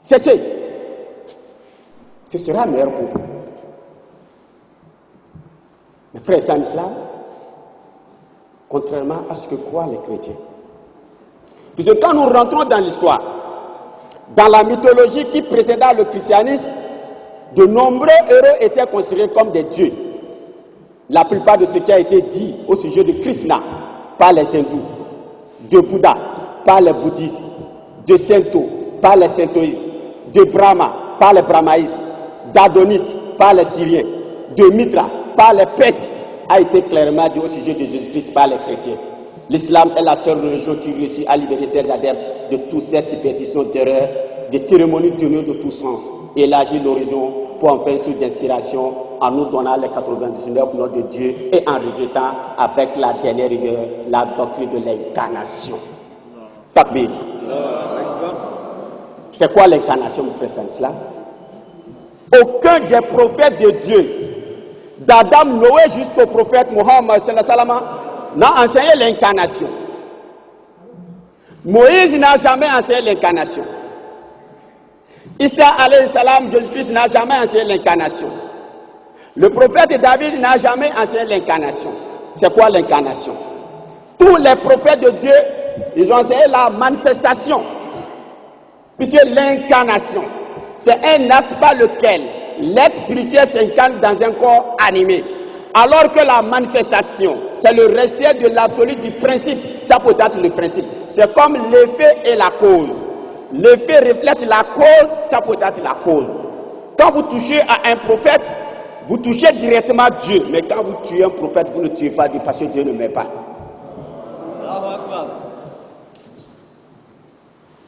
Cessez. Ce sera meilleur pour vous. Mes frères et sœurs en islam, contrairement à ce que croient les chrétiens. Puisque quand nous rentrons dans l'histoire, dans la mythologie qui précéda le christianisme, de nombreux héros étaient considérés comme des dieux. La plupart de ce qui a été dit au sujet de Krishna par les hindous, de Bouddha par les bouddhistes, de Shinto par les shintoïstes, de Brahma par les brahmaïstes, d'Adonis par les syriens, de Mitra par les perses, a été clairement dit au sujet de Jésus-Christ par les chrétiens. L'islam est la seule religion qui réussit à libérer ses adeptes de toutes ces superstitions d'erreur, des cérémonies tenues de tous sens, et élargir l'horizon pour en faire une source d'inspiration en nous donnant les 99 noms de Dieu et en rejetant avec la dernière rigueur la doctrine de l'incarnation. Takbir. C'est quoi l'incarnation, mon frère Sanisla? Aucun des prophètes de Dieu, d'Adam, Noé jusqu'au prophète Mohammed n'a enseigné l'incarnation. Moïse n'a jamais enseigné l'incarnation. Isa alayhi salam, Jésus-Christ n'a jamais enseigné l'incarnation. Le prophète David n'a jamais enseigné l'incarnation. C'est quoi l'incarnation? Tous les prophètes de Dieu, ils ont enseigné la manifestation. Puisque l'incarnation, c'est un acte par lequel l'être spirituel s'incarne dans un corps animé. Alors que la manifestation, c'est le resté de l'absolu du principe. Ça peut être le principe. C'est comme l'effet et la cause. L'effet reflète la cause, ça peut être la cause. Quand vous touchez à un prophète, vous touchez directement Dieu. Mais quand vous tuez un prophète, vous ne tuez pas Dieu parce que Dieu ne met pas.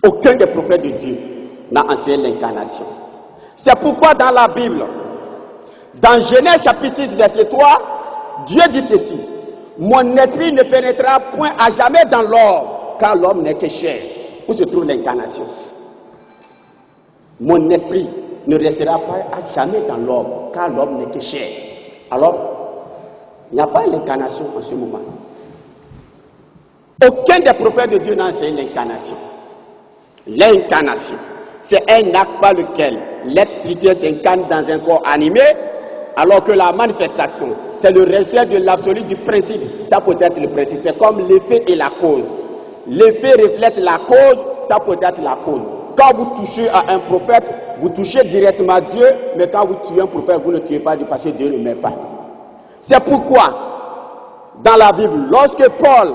Aucun des prophètes de Dieu n'a enseigné l'incarnation. C'est pourquoi dans la Bible, dans Genèse chapitre 6, verset 3, Dieu dit ceci: mon esprit ne pénétrera point à jamais dans l'homme, car l'homme n'est que chair. Où se trouve l'incarnation? Mon esprit ne restera pas à jamais dans l'homme, car l'homme n'est que chair. Alors, il n'y a pas l'incarnation en ce moment. Aucun des prophètes de Dieu n'a enseigné l'incarnation. L'incarnation, c'est un acte par lequel l'être spirituel s'incarne dans un corps animé, alors que la manifestation, c'est le resté de l'absolu du principe. Ça peut être le principe. C'est comme l'effet et la cause. L'effet reflète la cause, ça peut être la cause. Quand vous touchez à un prophète, vous touchez directement Dieu, mais quand vous tuez un prophète, vous ne tuez pas Dieu parce que Dieu ne met pas. C'est pourquoi, dans la Bible, lorsque Paul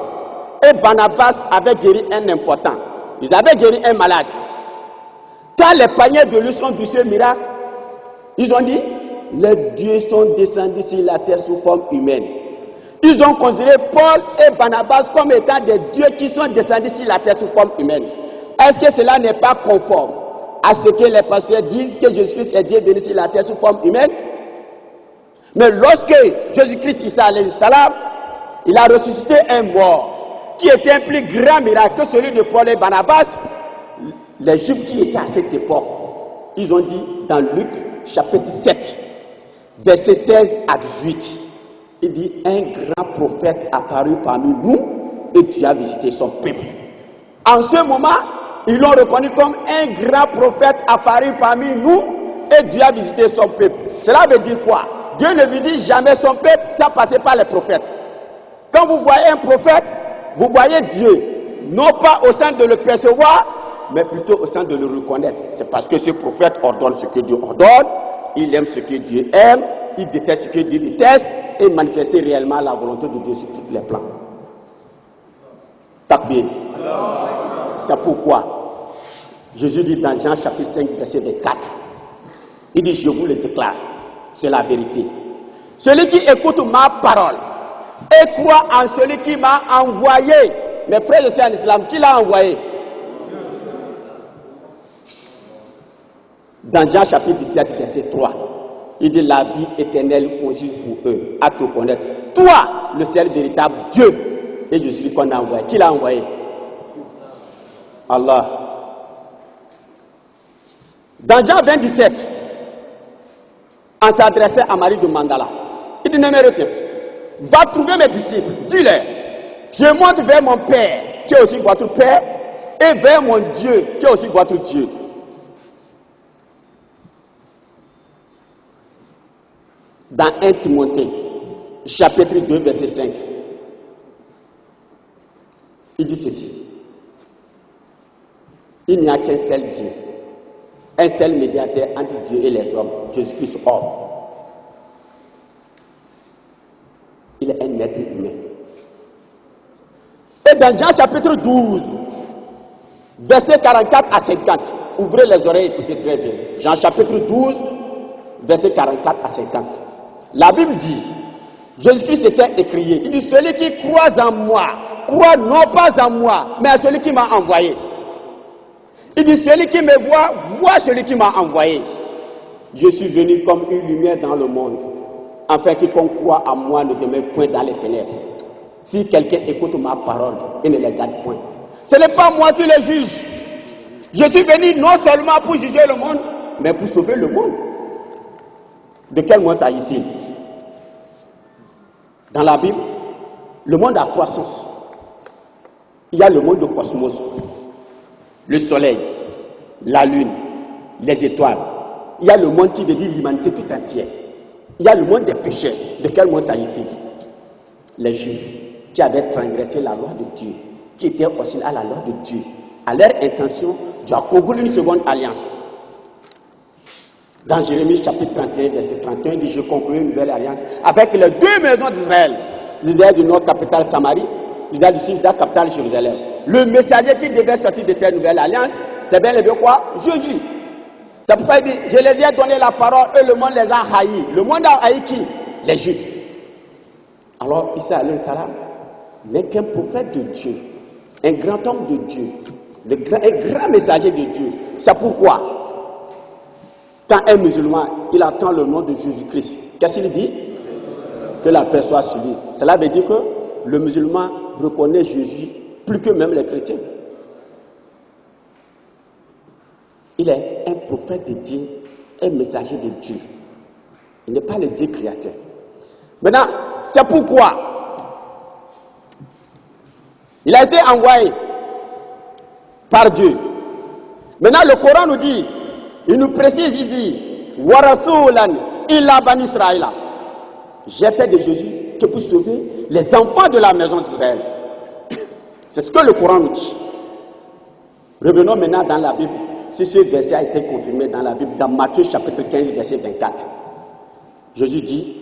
et Barnabas avaient guéri un important, ils avaient guéri un malade. Quand les paniers de luxe ont vu ce miracle, ils ont dit: les dieux sont descendus sur la terre sous forme humaine. Ils ont considéré Paul et Barnabas comme étant des dieux qui sont descendus sur la terre sous forme humaine. Est-ce que cela n'est pas conforme à ce que les pasteurs disent que Jésus-Christ est Dieu venu sur la terre sous forme humaine? Mais lorsque Jésus-Christ, Isa alayhi salam, il a ressuscité un mort, qui était un plus grand miracle que celui de Paul et Barnabas, les Juifs qui étaient à cette époque, ils ont dit dans Luc chapitre 7, versets 16 à 18, il dit: un grand prophète apparu parmi nous et Dieu a visité son peuple. En ce moment, ils l'ont reconnu comme un grand prophète apparu parmi nous et Dieu a visité son peuple. Cela veut dire quoi? Dieu ne visite jamais son peuple sans passer par les prophètes. Quand vous voyez un prophète, vous voyez Dieu, non pas au sein de le percevoir, mais plutôt au sein de le reconnaître. C'est parce que ce prophète ordonne ce que Dieu ordonne, il aime ce que Dieu aime, il déteste ce que Dieu déteste, et manifester réellement la volonté de Dieu sur tous les plans. Takbir. C'est pourquoi Jésus dit dans Jean chapitre 5, verset 24, il dit: je vous le déclare, c'est la vérité. Celui qui écoute ma parole et croit en celui qui m'a envoyé. Mes frères et sœurs en islam, qui l'a envoyé? Dans Jean chapitre 17, verset 3, il dit: la vie éternelle consiste pour eux à te connaître, toi, le seul véritable Dieu, et je suis qu'on a envoyé. Qui l'a envoyé? Allah. Dans Jean 27, en s'adressant à Marie de Mandala, il dit: ne me retiens, va trouver mes disciples, dis-leur, je monte vers mon Père, qui est aussi votre Père, et vers mon Dieu, qui est aussi votre Dieu. Dans 1 Timothée, chapitre 2, verset 5, il dit ceci. Il n'y a qu'un seul Dieu, un seul médiateur entre Dieu et les hommes, Jésus-Christ homme. Il est un être humain. Et dans Jean chapitre 12, verset 44 à 50, ouvrez les oreilles, écoutez très bien. Jean chapitre 12, verset 44 à 50. La Bible dit, Jésus-Christ était écrié, il dit, celui qui croit en moi, croit non pas en moi, mais à celui qui m'a envoyé. Il dit, celui qui me voit, voit celui qui m'a envoyé. Je suis venu comme une lumière dans le monde, afin que quiconque croit en moi ne demeure point dans les ténèbres. Si quelqu'un écoute ma parole et ne les garde point, ce n'est pas moi qui le juge. Je suis venu non seulement pour juger le monde, mais pour sauver le monde. De quel monde s'agit-il? Dans la Bible, le monde a trois sens. Il y a le monde du cosmos, le soleil, la lune, les étoiles. Il y a le monde qui dédie l'humanité tout entière. Il y a le monde des pécheurs. De quel monde s'agit-il? Les Juifs qui avaient transgressé la loi de Dieu, qui étaient hostiles à la loi de Dieu. À leur intention, Dieu a conclu une seconde alliance. Dans Jérémie chapitre 31, verset 31, il dit, je conclus une nouvelle alliance avec les deux maisons d'Israël. L'Israël du nord, capitale Samarie, l'Israël du sud, la capitale Jérusalem. Le messager qui devait sortir de cette nouvelle alliance, c'est bien le bien quoi? Jésus. C'est pourquoi il dit, je les ai donné la parole, eux, le monde les a haïs. Le monde a haï qui? Les Juifs. Alors, Isa alayhi salam n'est qu'un prophète de Dieu, un grand homme de Dieu, un grand messager de Dieu. C'est pourquoi, quand un musulman, il attend le nom de Jésus-Christ, qu'est-ce qu'il dit? Que la paix soit sur lui. Cela veut dire que le musulman reconnaît Jésus plus que même les chrétiens. Il est un prophète de Dieu, un messager de Dieu. Il n'est pas le Dieu créateur. Maintenant, c'est pourquoi il a été envoyé par Dieu. Maintenant, le Coran nous dit, il nous précise, il dit, wa rasulan illa bani Israël. J'ai fait de Jésus que pour sauver les enfants de la maison d'Israël. C'est ce que le Coran nous dit. Revenons maintenant dans la Bible. Si ce verset a été confirmé dans la Bible, dans Matthieu chapitre 15, verset 24, Jésus dit,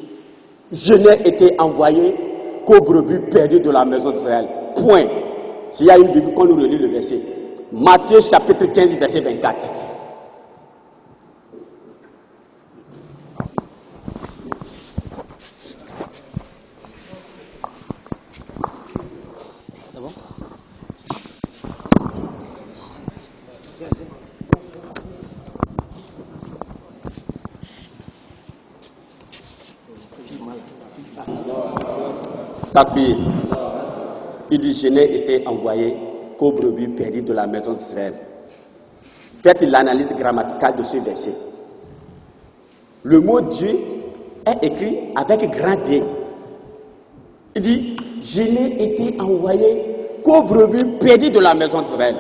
je n'ai été envoyé qu'aux brebis perdues de la maison d'Israël. Point. S'il y a une Bible qu'on nous relit le verset. Matthieu chapitre 15, verset 24. Takbir. Il dit, je n'ai été envoyé qu'aux brebis perdues de la maison d'Israël. Faites l'analyse grammaticale de ce verset. Le mot Dieu est écrit avec grand D. Il dit, je n'ai été envoyé qu'aux brebis perdues de la maison d'Israël.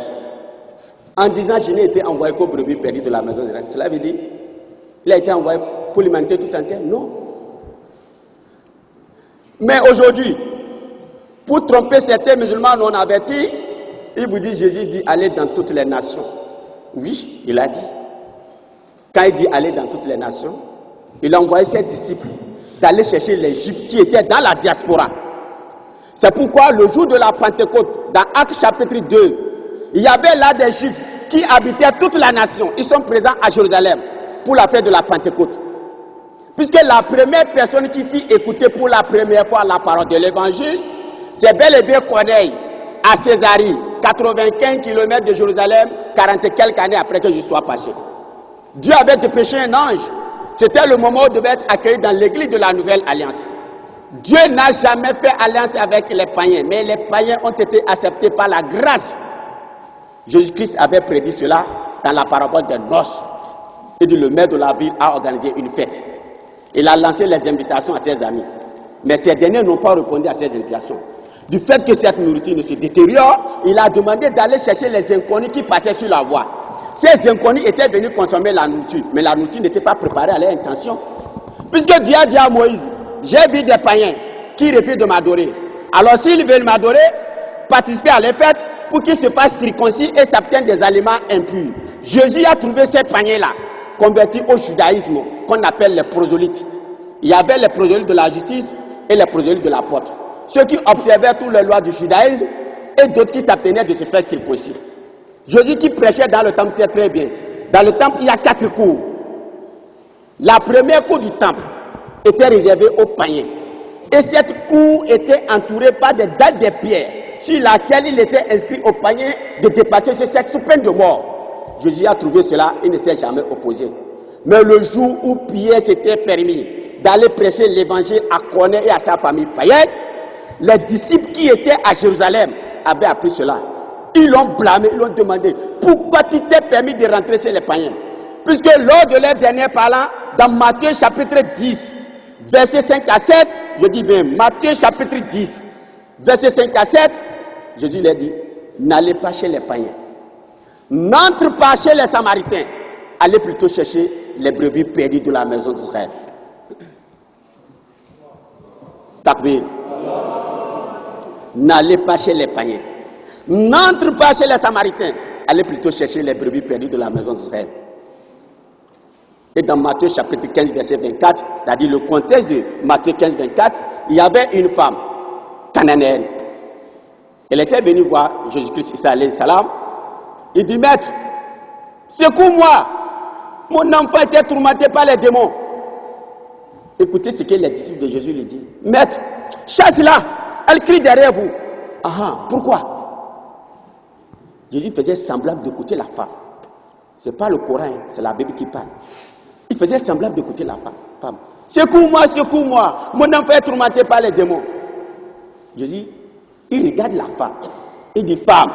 En disant, je n'ai été envoyé qu'aux brebis perdues de la maison d'Israël, cela veut dire, il a été envoyé pour l'humanité tout entière? Non. Mais aujourd'hui, pour tromper certains musulmans non avertis, il vous dit, Jésus dit, allez dans toutes les nations. Oui, il a dit. Quand il dit aller dans toutes les nations, il a envoyé ses disciples d'aller chercher les Juifs qui étaient dans la diaspora. C'est pourquoi le jour de la Pentecôte, dans Actes chapitre 2, il y avait là des Juifs qui habitaient toute la nation. Ils sont présents à Jérusalem pour la fête de la Pentecôte. Puisque la première personne qui fit écouter pour la première fois la parole de l'évangile, c'est bel et bien Corneille, à Césarée, 95 km de Jérusalem, 40 et quelques années après que je sois passé. Dieu avait dépêché un ange. C'était le moment où il devait être accueilli dans l'église de la Nouvelle Alliance. Dieu n'a jamais fait alliance avec les païens, mais les païens ont été acceptés par la grâce. Jésus-Christ avait prédit cela dans la parabole des noces. Il dit, le maire de la ville a organisé une fête. Il a lancé les invitations à ses amis. Mais ces derniers n'ont pas répondu à ces invitations. Du fait que cette nourriture ne se détériore, il a demandé d'aller chercher les inconnus qui passaient sur la voie. Ces inconnus étaient venus consommer la nourriture, mais la nourriture n'était pas préparée à leur intention. Puisque Dieu a dit à Moïse, j'ai vu des païens qui refusent de m'adorer. Alors s'ils veulent m'adorer, participer à les fêtes pour qu'ils se fassent circoncis et s'abstiennent des aliments impurs. Jésus a trouvé ces païens-là, convertis au judaïsme, qu'on appelle les prosélytes. Il y avait les prosélytes de la justice et les prosélytes de l'apôtre. Ceux qui observaient toutes les lois du judaïsme et d'autres qui s'abstenaient de se faire circoncis. Jésus qui prêchait dans le temple, c'est très bien. Dans le temple, il y a 4 cours. La première cour du temple était réservée aux païens. Et cette cour était entourée par des dalles de pierre sur laquelle il était inscrit aux païens de dépasser ce sexe sous peine de mort. Jésus a trouvé cela, il ne s'est jamais opposé. Mais le jour où Pierre s'était permis d'aller prêcher l'évangile à Corneille et à sa famille païenne, les disciples qui étaient à Jérusalem avaient appris cela. Ils l'ont blâmé, ils l'ont demandé, pourquoi tu t'es permis de rentrer chez les païens? Puisque lors de leur dernier parlant, dans Matthieu chapitre 10, versets 5 à 7, je dis bien, Matthieu chapitre 10, versets 5 à 7, Jésus leur dit, n'allez pas chez les païens. N'entre pas chez les Samaritains. Allez plutôt chercher les brebis perdues de la maison d'Israël. Takbir. N'allez pas chez les païens. N'entre pas chez les Samaritains. Allez plutôt chercher les brebis perdues de la maison d'Israël. Et dans Matthieu chapitre 15, verset 24, c'est-à-dire le contexte de Matthieu 15, 24, il y avait une femme cananéenne. Elle était venue voir Jésus-Christ, alayhi salam. Il dit, maître, secoue-moi. Mon enfant était tourmenté par les démons. Écoutez ce que les disciples de Jésus lui disent. Maître, chasse-la. Elle crie derrière vous. Ah, pourquoi? Jésus faisait semblant d'écouter la femme. Ce n'est pas le Coran, c'est la Bible qui parle. Il faisait semblant d'écouter la femme. Secoue-moi, secoue-moi. Mon enfant est tourmenté par les démons. Jésus, il regarde la femme. Il dit, femme,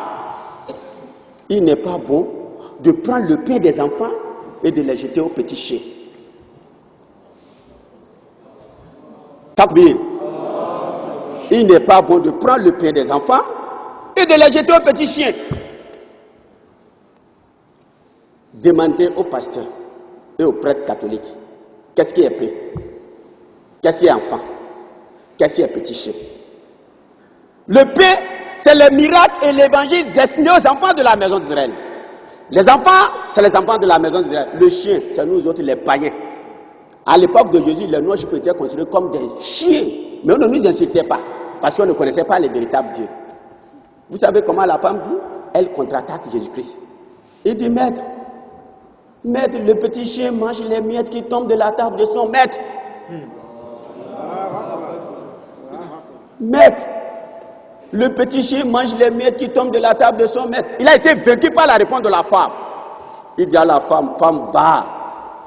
il n'est pas bon de prendre le pain des enfants et de les jeter aux petits chiens. Takbir. Il n'est pas bon de prendre le pain des enfants et de les jeter aux petits chiens. Demandez au pasteur et aux prêtres catholiques, qu'est-ce qui est pain? Qu'est-ce qui est enfant? Qu'est-ce qui est petit chien? Le pain, c'est le miracle et l'évangile destiné aux enfants de la maison d'Israël. Les enfants, c'est les enfants de la maison d'Israël. Le chien, c'est nous autres, les païens. À l'époque de Jésus, les non-juifs étaient considérés comme des chiens. Mais on ne nous incitait pas, parce qu'on ne connaissait pas les véritables dieux. Vous savez comment la femme dit? Elle contre-attaque Jésus-Christ. Il dit, maître, le petit chien mange les miettes qui tombent de la table de son maître. Maître, le petit chien mange les miettes qui tombent de la table de son maître. Il a été vaincu par la réponse de la femme. Il dit à la femme, femme, va,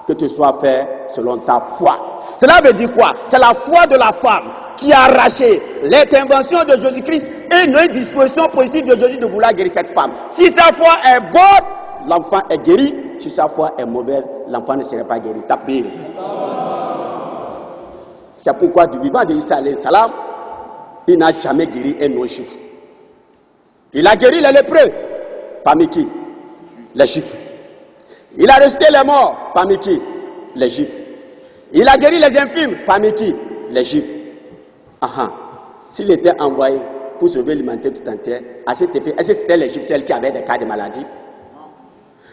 que tu sois fait selon ta foi. Cela veut dire quoi? C'est la foi de la femme qui a arraché l'intervention de Jésus-Christ et une disposition positive de Jésus de vouloir guérir cette femme. Si sa foi est bonne, l'enfant est guéri. Si sa foi est mauvaise, l'enfant ne serait pas guéri. Takbir. C'est pourquoi du vivant de Isa alayhi salam, il n'a jamais guéri un non-juif. Il a guéri les lépreux. Parmi qui? Les juifs. Il a ressuscité les morts. Parmi qui? Les juifs. Il a guéri les infirmes. Parmi qui? Les juifs. S'il était envoyé pour sauver l'humanité tout entière, à cet effet, est-ce que c'était les juifs celles qui avaient des cas de maladie?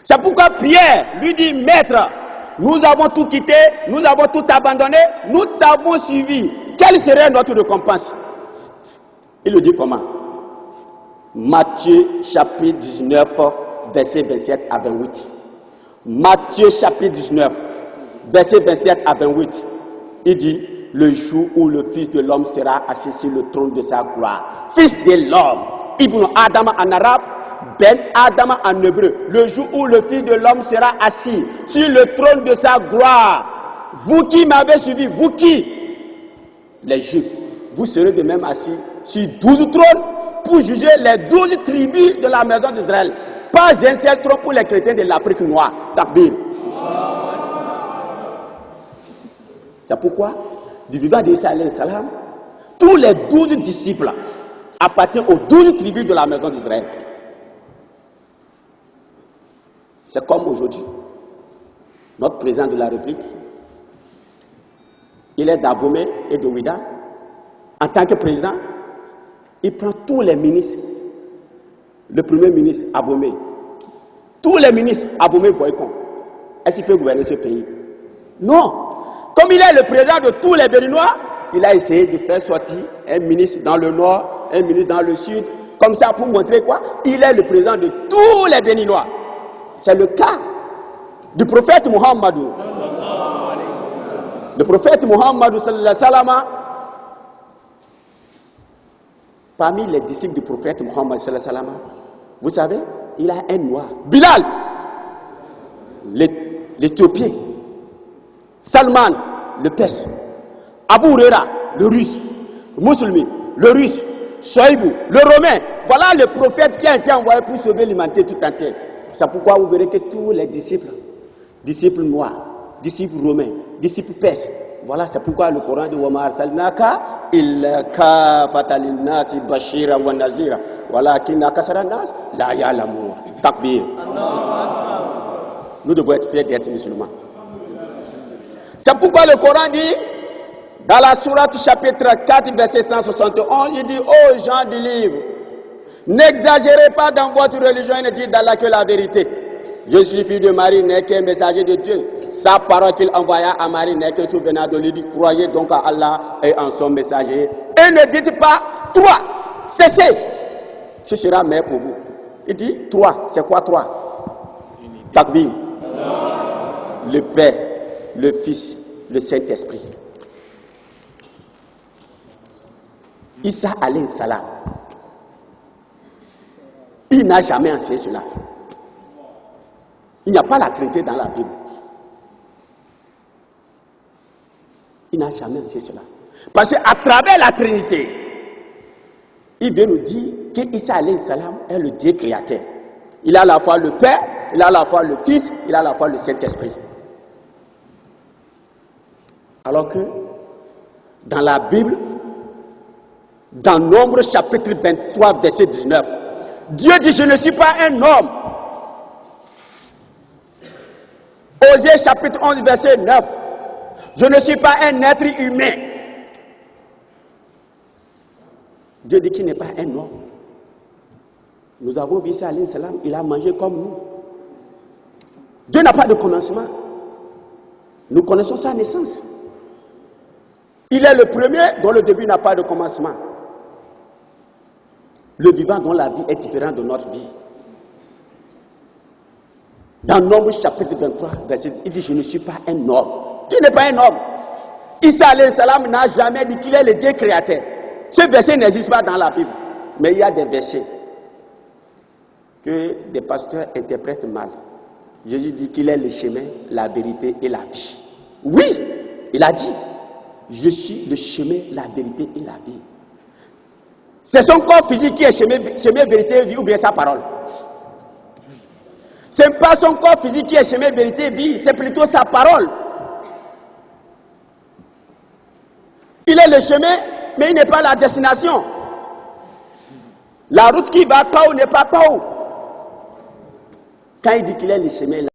C'est pourquoi Pierre lui dit, maître, nous avons tout quitté, nous avons tout abandonné, nous t'avons suivi. Quelle serait notre récompense? Il le dit comment? Matthieu chapitre 19, verset 27 à 28. Matthieu chapitre 19, verset 27 à 28. Il dit, le jour où le Fils de l'homme sera assis sur le trône de sa gloire. Fils de l'homme, Ibn Adam en arabe, Ben Adam en hébreu. Le jour où le Fils de l'homme sera assis sur le trône de sa gloire. Vous qui m'avez suivi, vous qui? Les Juifs, vous serez de même assis sur 12 trônes pour juger les 12 tribus de la maison d'Israël. Pas un seul trône pour les chrétiens de l'Afrique noire. Takbir. C'est pourquoi, du vivant d'Isa alayhi salam, tous les 12 disciples appartiennent aux 12 tribus de la maison d'Israël. C'est comme aujourd'hui. Notre président de la République, il est d'Abomey et de Ouida. En tant que président, il prend tous les ministres. Le premier ministre, Abomey. Tous les ministres, Abomey Boycon. Est-ce qu'il peut gouverner ce pays? Non. Comme il est le président de tous les Béninois, il a essayé de faire sortir un ministre dans le nord, un ministre dans le sud, comme ça pour montrer quoi? Il est le président de tous les Béninois. C'est le cas du prophète Muhammadou. Le prophète Muhammadou sallallahu alayhi wa sallam, parmi les disciples du prophète Muhammad sallallahu alayhi wa sallam, vous savez, il a un noir. Bilal, l'Éthiopien. Salman, le Perse. Abu Huraira, le Russe. Musulmi, le Russe. Shoaibou, le Romain. Voilà le prophète qui a été envoyé pour sauver l'humanité tout entière. C'est pourquoi vous verrez que tous les disciples noirs, disciples romains, disciples perses, voilà, c'est pourquoi le Coran dit Wama arsalnaka illa kafatan linnasi bashiran wa nazira walakinna akthara an-nas la ya'lamun. Takbir. Nous devons être fiers d'être musulmans. C'est pourquoi le Coran dit dans la sourate chapitre 4 verset 171, il dit ô gens du livre, n'exagérez pas dans votre religion et ne dites d'Allah que la vérité. Je suis fils de Marie, n'est qu'un messager de Dieu. Sa parole qu'il envoya à Marie n'est qu'un souvenir de lui. Croyez donc à Allah et en son messager. Et ne dites pas 3. Cessez. Ce sera meilleur pour vous. Il dit 3. C'est quoi 3? Takbir. Le Père, le Fils, le Saint-Esprit. Isa alayhi salam. Il n'a jamais enseigné cela. Il n'y a pas la Trinité dans la Bible. Il n'a jamais enseigné cela. Parce qu'à travers la Trinité, il veut nous dire que Isa alayhi salam est le Dieu créateur. Il a à la fois le Père, il a à la fois le Fils, il a à la fois le Saint-Esprit. Alors que dans la Bible, dans Nombre chapitre 23 verset 19, Dieu dit je ne suis pas un homme. Osée chapitre 11 verset 9, je ne suis pas un être humain. Dieu dit qu'il n'est pas un homme. Nous avons vu ça alayhi salam, il a mangé comme nous. Dieu n'a pas de commencement. Nous connaissons sa naissance. Il est le premier dont le début n'a pas de commencement. Le vivant dont la vie est différente de notre vie. Dans Nombre chapitre 23, verset 10, il dit je ne suis pas un homme. Qui n'est pas un homme? Isa alayhi salam n'a jamais dit qu'il est le Dieu créateur. Ce verset n'existe pas dans la Bible. Mais il y a des versets que des pasteurs interprètent mal. Jésus dit qu'il est le chemin, la vérité et la vie. Oui, il a dit je suis le chemin, la vérité et la vie. C'est son corps physique qui est chemin, vérité et vie, ou bien sa parole? Ce n'est pas son corps physique qui est chemin, vérité et vie, c'est plutôt sa parole. Il est le chemin, mais il n'est pas la destination. La route qui va Pau n'est pas Pau. Quand il dit qu'il est le chemin,